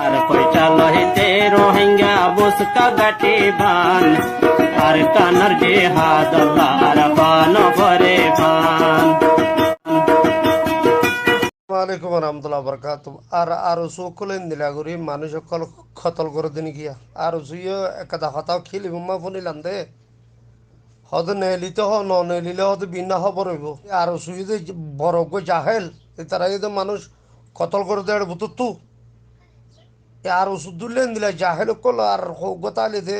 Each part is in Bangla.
আর কয়টা লহিতে রোহিঙ্গা বুসকা গাটি বান আর কানার জিহাদ আল্লাহর বান ভরে বান। ওয়ালাইকুম রহমতুল্লাহ বরকাত। আর সকলেন দিলাগুড়ি মানুষ সকল খতল করে দিন গিয়া আর সুইও একটা হতাও খেলি বোমা ফুনিলাম দে হয়তো নেলিতে হ ন নেলিলে হয়তো বিনা খবর হইব আর সুই যে বড় গো জাহেল তারা যদি মানুষ কতল করে দেয় বুতো তু আর ওষুধ দুলেন দিলে জাহেল কল আর গোতালি দে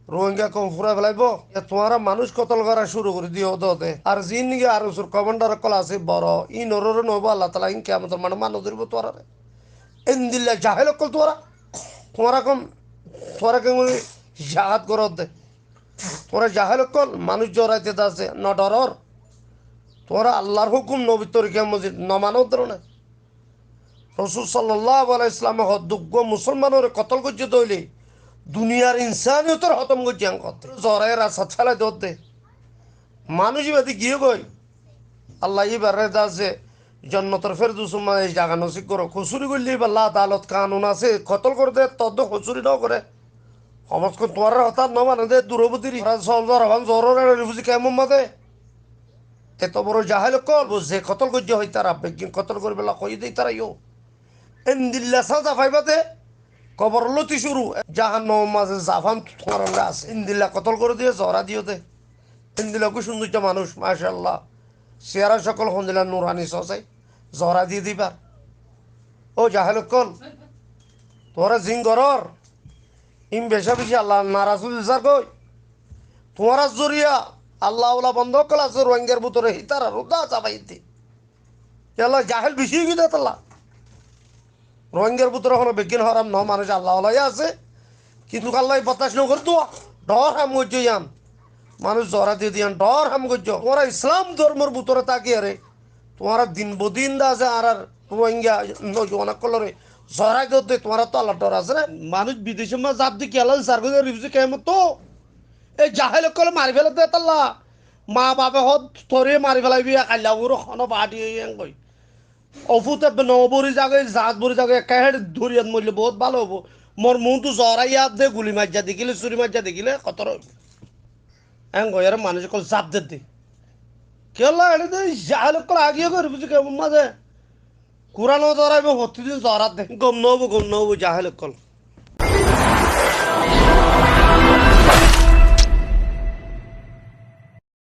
রোহিঙ্গা কম ফুরা ফেলাইব তোমারা মানুষ কতল করা শুরু করে দিও দে আর জিন নিগে আর ওসুর কমান্ডার কল আছে বড় ই নরর নব আল্লাহ তালা ইন কেমন মানে মানুষ ধরবো তোরা এন দিল্লা জাহেল কল তোরা কম তোরা কেমন জাহাত কর দে তোরা জাহেল কল মানুষ জড়াইতে আছে ন ডরর তোরা আল্লাহর হুকুম নবী তরিকা মসজিদ ন মানব ধরনে রসুল সাল্লাহ ইসলামে হদ্যোগ্য মুসলমানের কতল করছে তৈলি দুনিয়ার ইনসানিয়তের হতম করছে জরায় রাস্তা ফেলাই দে মানুষ বাদি গিয়ে গই আল্লাহ ইবারে আছে জন্নতর ফের দুসুমা এই জাগা নসিব করো খুচুরি করলে আল্লাহ আদালত কানুন আছে কতল করে দে তদ খুচুরি ন করে সমাজ তোমার হঠাৎ ন মানে দে দূরবতী বুঝি কেমন মাদে এত বড় জাহেল কল বুঝে কতল করছে হয় তারা বেগিন কতল করে বেলা কই দেই তারা ইও এন্দিল্লা সা জাফাইবাতে কবর লতি শুরু জাহান্ন মাঝে জাফান তোমার আছে ইন্দিল্লা কতল করে দিয়ে জরা দিও দে ইন্দিল্লা খুব সুন্দর মানুষ মাশাল্লাহ চেয়ারা সকল সন্দিলা নুরানি সজাই জরা দিয়ে দিবার ও জাহেল কল তোরা জিং গরর ইম বেশা বেশি আল্লাহ নারাজুল সার কই তোমার জরিয়া আল্লাহ ওলা বন্ধ কল আছে রোহিঙ্গার ভিতরে হিতারা রোদা চাপাইতে আল্লাহ জাহেল বেশি গিয়ে তাল্লা রোহিঙ্গার ভিতরে কোনো বিজ্ঞান হরাম ন মানুষ আল্লাহ আছে কিন্তু আল্লাহ বাতাস নগর তো ডর হাম করছো ইয়ান মানুষ জরা দিয়ে দিয়ান ডর হাম করছো তোমরা ইসলাম ধর্মের ভিতরে তাকিয়ে রে তোমার দিন বদিন দা আছে আর রোহিঙ্গা নজওয়ানা কলরে জরা করতে তোমার তো আল্লাহ ডর আছে না মানুষ বিদেশে মা জাপ দি কেলা সার করে রিভিউ কেমন তো এই জাহেল কলে মারি ফেলে দে তাল্লা মা বাপে হত থরে মারি ফেলাইবি কাল্লা উড়ো খন বাড়ি কই অফুতে নবরি জাগে জাত বরি জাগে একেবারে ধরিয়াত মরলে বহুত ভালো হবো মোর মুখ তো জরাইয়া দে গুলি মারিয়া দেখিলে চুরি মারিয়া দেখিলে কত এন গয়ার মানুষ কল চাপ দে কেলা এনে জাহেল কল আগিয়ে করে বুঝি কেমন মাঝে কুরানো জরাইব প্রতিদিন জরাত দে গম নবো জাহেল কল